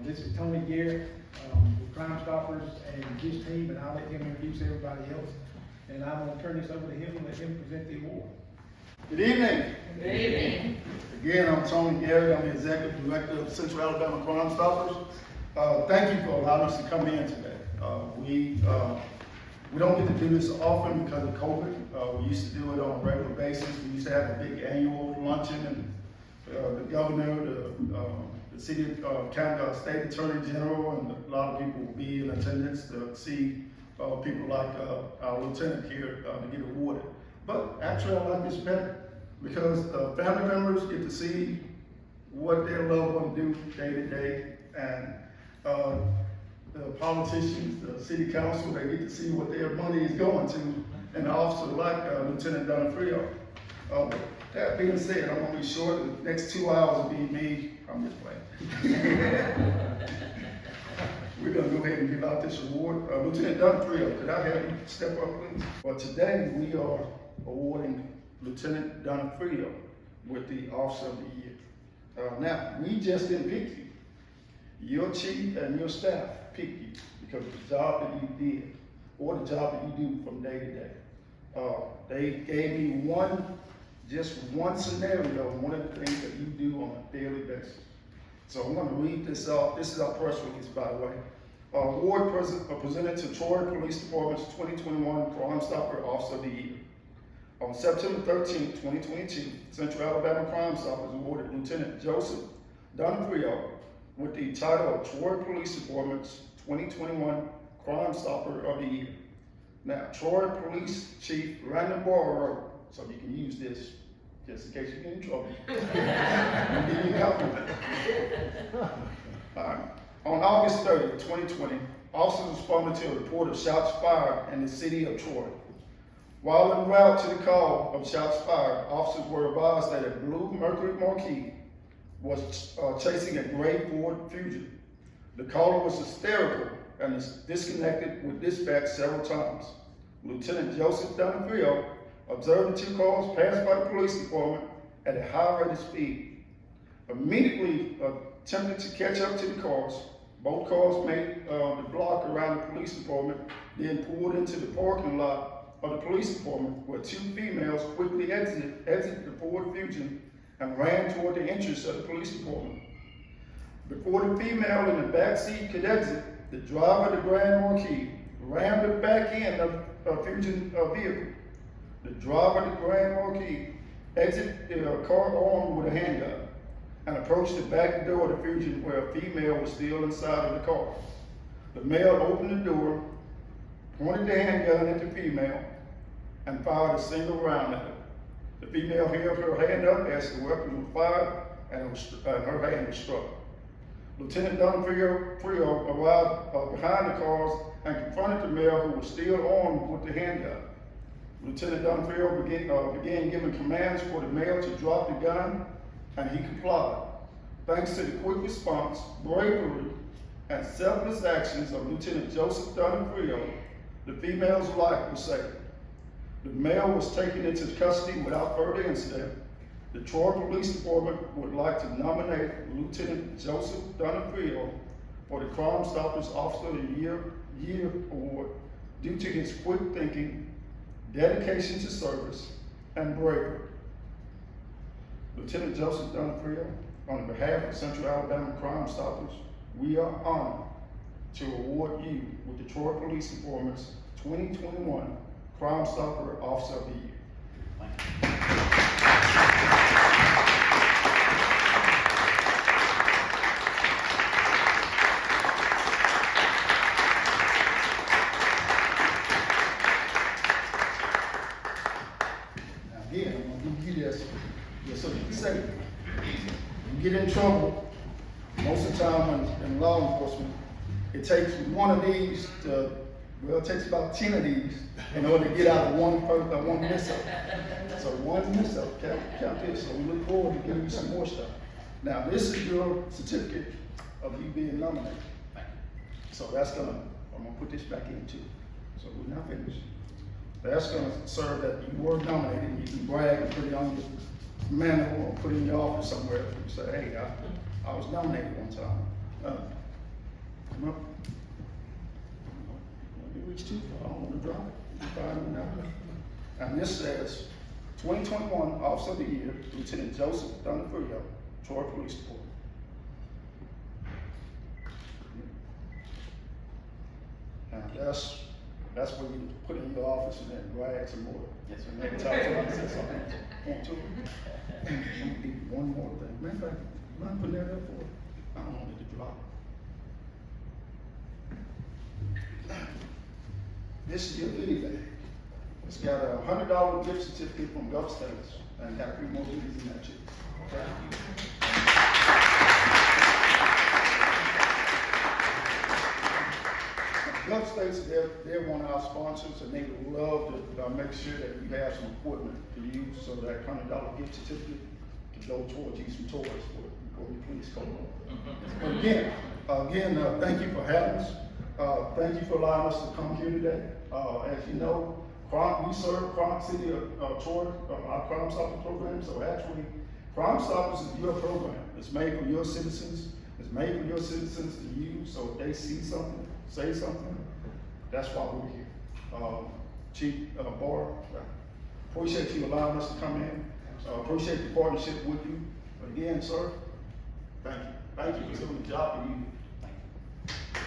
This is Tony Garrett with CrimeStoppers and his team, and I'll let him introduce everybody else. And I'm going to turn this over to him and let him present the award. Good evening. Good evening. Again, I'm Tony Garrett. I'm the Executive Director of Central Alabama CrimeStoppers. Thank you for allowing us to come in today. We don't get to do this often because of COVID. We used to do it on a regular basis. We used to have a big annual luncheon, and the governor, the city, county, state attorney general, and a lot of people will be in attendance to see people like our lieutenant here to get awarded. But actually, I like this better because family members get to see what their loved ones do day to day, and the politicians, the city council, they get to see what their money is going to, and an officer like Lieutenant Donofrio. That being said, I'm gonna be short. The next 2 hours will be me. I'm just playing. We're gonna go ahead and give out this award. Lieutenant Donofrio, could I have you step up, please? Well, today we are awarding Lieutenant Donofrio with the Officer of the Year. Now, we just didn't pick you. Your chief and your staff picked you because of the job that you did or the job that you do from day to day. They gave me just one scenario, one of the things that you do on a daily basis. So I'm going to read this off. This is our press release, by the way. Award presented to Troy Police Department's 2021 CrimeStopper Officer of the Year. On September 13, 2022, Central Alabama CrimeStoppers awarded Lieutenant Joseph Donofrio with the title of Troy Police Department's 2021 CrimeStopper of the Year. Now, Troy Police Chief Randall Barr, so you can use this just in case you get in trouble. I'll give you a copy. All right. On August 30, 2020, officers responded to a report of shots fired in the city of Troy. While en route to the call of shots fired, officers were advised that a blue Mercury Marquis was chasing a gray Ford Fusion. The caller was hysterical and is disconnected with dispatch several times. Lieutenant Joseph Donofrio observed the two cars pass by the police department at a high rate of speed. Immediately attempted to catch up to the cars. Both cars made the block around the police department, then pulled into the parking lot of the police department, where two females quickly exited the Ford Fusion and ran toward the entrance of the police department. Before the female in the back seat could exit, the driver of the Grand Marquis rammed the back end of a Fusion vehicle. The driver of the Grand Marquis exited the car armed with a handgun and approached the back door of the Fusion, where a female was still inside of the car. The male opened the door, pointed the handgun at the female, and fired a single round at her. The female held her hand up as the weapon was fired, and her hand was struck. Lieutenant Donofrio arrived behind the cars and confronted the male, who was still armed with the handgun. Lieutenant Donofrio began giving commands for the male to drop the gun, and he complied. Thanks to the quick response, bravery, and selfless actions of Lieutenant Joseph Donofrio, the female's life was saved. The male was taken into custody without further incident. The Troy Police Department would like to nominate Lieutenant Joseph Donofrio for the CrimeStoppers Officer of the Year Award due to his quick thinking, dedication to service, and bravery. Lieutenant Joseph Donofrio, on behalf of Central Alabama CrimeStoppers, we are honored to award you with the Troy Police Department's 2021 CrimeStopper Officer of the Year. Thank you. Now again, I'm going to give you this just so you can say it. You get in trouble, most of the time in law enforcement, it takes one of these to, well, it takes about 10 of these in order to get out of one mess-up. So one mess-up, count this. So we look forward to giving you some more stuff. Now, this is your certificate of you being nominated. So I'm gonna put this back in too. So we're not finished. That's gonna serve that you were nominated, and you can brag and put it on your manual or put it in your office somewhere. You say, hey, I was nominated one time. Police Chief, I don't want to drop it. You find me now. And this says, 2021 Officer of the Year, Lieutenant Joseph Donofrio, Troy Police Department. And that's what you put in your office and then grab some more. Yes, sir. And every time somebody says something, want to. I'm gonna give you one more thing. Matter of fact, mind putting that up for? I don't want it to drop. This is your goodie bag. It's got a $100 gift certificate from Gulf States and got 3 more goodies in that check. Okay? Gulf States, they're one of our sponsors, and they would love to make sure that you have some equipment to use, so that $100 gift certificate can go towards you some toys for your police code. But again, thank you for having us. Thank you for allowing us to come here today. As you know, we serve City of Troy, our CrimeStoppers program. So actually, CrimeStoppers is your program. It's made for your citizens. It's made for your citizens to use. So if they see something, say something, that's why we're here. Chief Barr, appreciate you allowing us to come in. Appreciate the partnership with you. But again, sir, thank you. Thank you for doing the job that you do. Thank you.